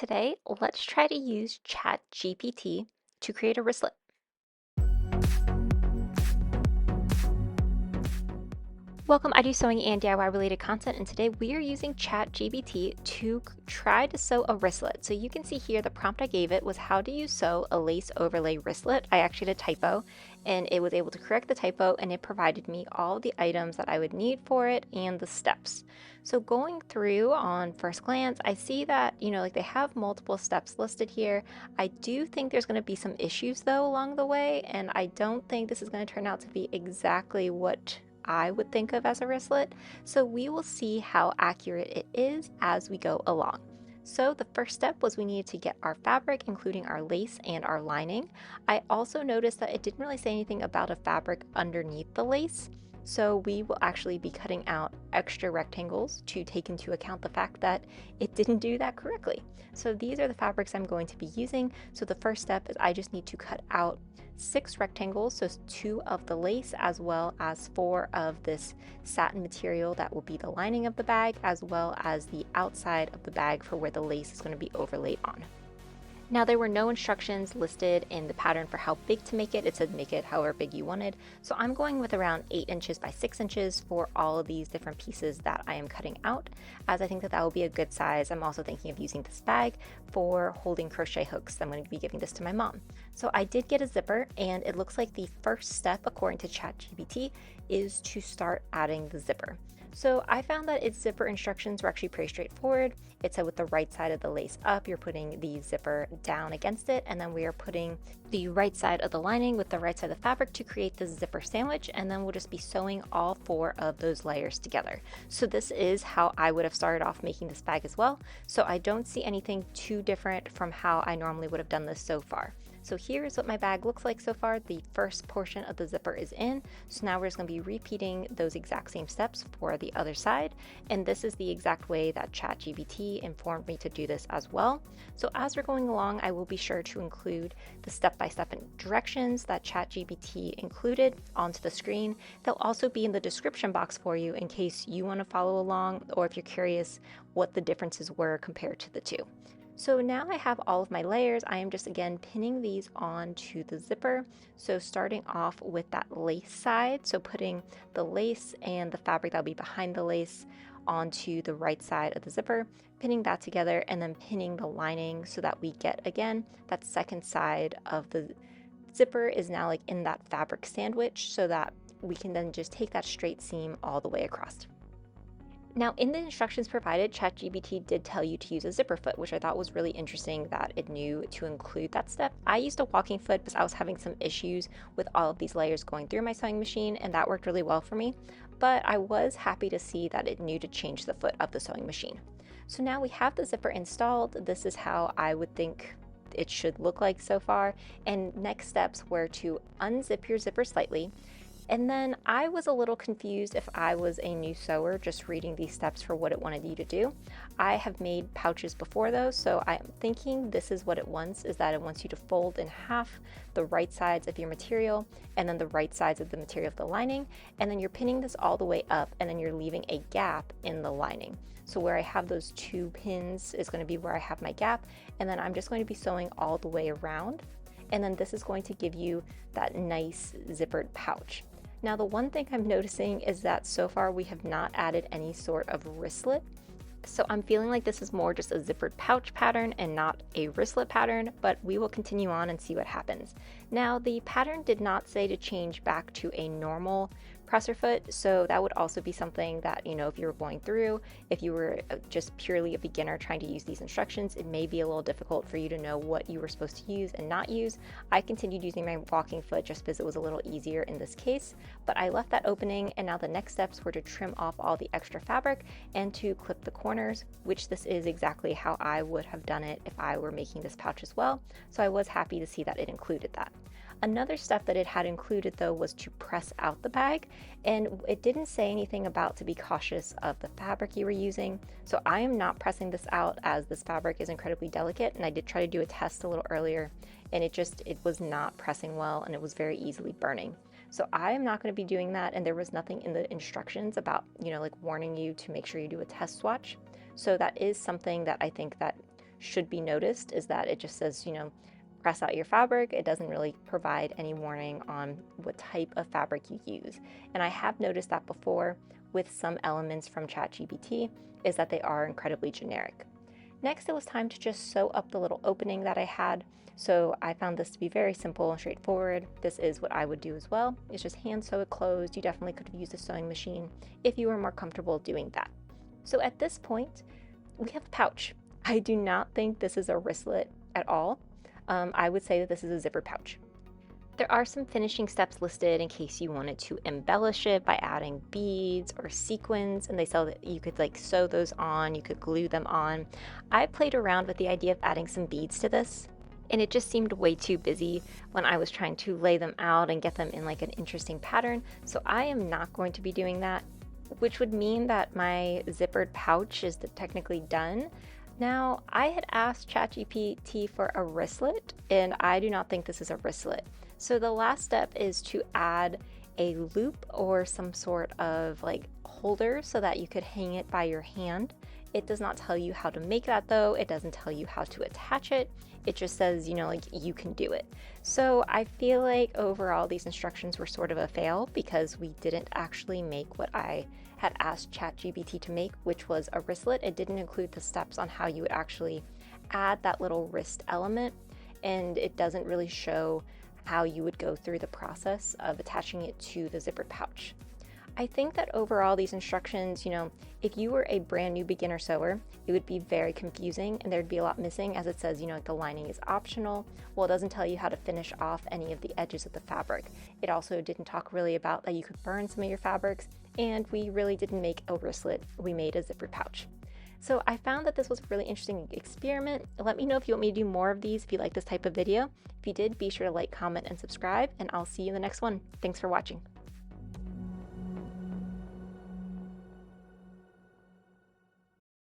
Today, let's try to use ChatGPT to create a wristlet. Welcome, I do sewing and DIY related content, and today we are using ChatGPT to try to sew a wristlet. So you can see here the prompt I gave it was how do you sew a lace overlay wristlet. I actually had a typo and it was able to correct the typo and it provided me all the items that I would need for it and the steps. So going through on first glance, I see that, like they have multiple steps listed here. I do think there's going to be some issues though along the way, and I don't think this is going to turn out to be exactly what I would think of as a wristlet, so we will see how accurate it is as we go along. So the first step was we needed to get our fabric, including our lace and our lining. I also noticed that it didn't really say anything about a fabric underneath the lace, so we will actually be cutting out extra rectangles to take into account the fact that it didn't do that correctly. So these are the fabrics I'm going to be using. So the first step is I just need to cut out 6 rectangles, so 2 of the lace as well as 4 of this satin material that will be the lining of the bag, as well as the outside of the bag for where the lace is going to be overlaid on. Now, there were no instructions listed in the pattern for how big to make it. It said make it however big you wanted. So I'm going with around 8 inches by 6 inches for all of these different pieces that I am cutting out, as I think that that will be a good size. I'm also thinking of using this bag for holding crochet hooks. I'm going to be giving this to my mom. So I did get a zipper, and it looks like the first step, according to ChatGPT, is to start adding the zipper. So I found that its zipper instructions were actually pretty straightforward. It said with the right side of the lace up, you're putting the zipper down against it, and then we are putting the right side of the lining with the right side of the fabric to create the zipper sandwich, and then we'll just be sewing all 4 of those layers together. So this is how I would have started off making this bag as well. So I don't see anything too different from how I normally would have done this so far. So here's what my bag looks like so far. The first portion of the zipper is in. So now we're just going to be repeating those exact same steps for the other side. And this is the exact way that ChatGPT informed me to do this as well. So as we're going along, I will be sure to include the step-by-step directions that ChatGPT included onto the screen. They'll also be in the description box for you in case you want to follow along, or if you're curious what the differences were compared to the two. So now I have all of my layers. I am just again pinning these onto the zipper. So starting off with that lace side, so putting the lace and the fabric that'll be behind the lace onto the right side of the zipper, pinning that together, and then pinning the lining so that we get again that second side of the zipper is now like in that fabric sandwich, so that we can then just take that straight seam all the way across. Now, in the instructions provided, ChatGPT did tell you to use a zipper foot, which I thought was really interesting that it knew to include that step. I used a walking foot because I was having some issues with all of these layers going through my sewing machine, and that worked really well for me. But I was happy to see that it knew to change the foot of the sewing machine. So now we have the zipper installed. This is how I would think it should look like so far. And next steps were to unzip your zipper slightly. And then I was a little confused if I was a new sewer just reading these steps for what it wanted you to do. I have made pouches before though, so I'm thinking this is what it wants, is that it wants you to fold in half the right sides of your material and then the right sides of the material of the lining, and then you're pinning this all the way up and then you're leaving a gap in the lining. So where I have those 2 pins is going to be where I have my gap, and then I'm just going to be sewing all the way around, and then this is going to give you that nice zippered pouch. Now, the one thing I'm noticing is that so far we have not added any sort of wristlet. So I'm feeling like this is more just a zippered pouch pattern and not a wristlet pattern, but we will continue on and see what happens. Now, the pattern did not say to change back to a normal presser foot, so that would also be something that, if you were going through, if you were just purely a beginner trying to use these instructions, it may be a little difficult for you to know what you were supposed to use and not use. I continued using my walking foot just because it was a little easier in this case, but I left that opening, and now the next steps were to trim off all the extra fabric and to clip the corners, which this is exactly how I would have done it if I were making this pouch as well, so I was happy to see that it included that. Another step that it had included though was to press out the bag, and it didn't say anything about to be cautious of the fabric you were using. So I am not pressing this out as this fabric is incredibly delicate, and I did try to do a test a little earlier and it was not pressing well and it was very easily burning. So I am not going to be doing that, and there was nothing in the instructions about, like warning you to make sure you do a test swatch. So that is something that I think that should be noticed is that it just says, press out your fabric. It doesn't really provide any warning on what type of fabric you use. And I have noticed that before with some elements from ChatGPT is that they are incredibly generic. Next, it was time to just sew up the little opening that I had. So I found this to be very simple and straightforward. This is what I would do as well. It's just hand sew it closed. You definitely could have used a sewing machine if you were more comfortable doing that. So at this point, we have the pouch. I do not think this is a wristlet at all. I would say that this is a zipper pouch. There are some finishing steps listed in case you wanted to embellish it by adding beads or sequins, and they sell that you could sew those on, you could glue them on. I played around with the idea of adding some beads to this, and it just seemed way too busy when I was trying to lay them out and get them in an interesting pattern, so I am not going to be doing that, which would mean that my zippered pouch is technically done. Now, I had asked ChatGPT for a wristlet, and I do not think this is a wristlet. So the last step is to add a loop or some sort of holder so that you could hang it by your hand. It does not tell you how to make that though. It doesn't tell you how to attach it. It just says, you can do it. So I feel like overall these instructions were sort of a fail because we didn't actually make what I had asked ChatGPT to make, which was a wristlet. It didn't include the steps on how you would actually add that little wrist element, and it doesn't really show how you would go through the process of attaching it to the zippered pouch. I think that overall these instructions, if you were a brand new beginner sewer, it would be very confusing and there'd be a lot missing, as it says, the lining is optional. Well, it doesn't tell you how to finish off any of the edges of the fabric. It also didn't talk really about that you could burn some of your fabrics, and we really didn't make a wristlet, we made a zippered pouch. So I found that this was a really interesting experiment. Let me know if you want me to do more of these, if you like this type of video. If you did, be sure to like, comment, and subscribe, and I'll see you in the next one. Thanks for watching.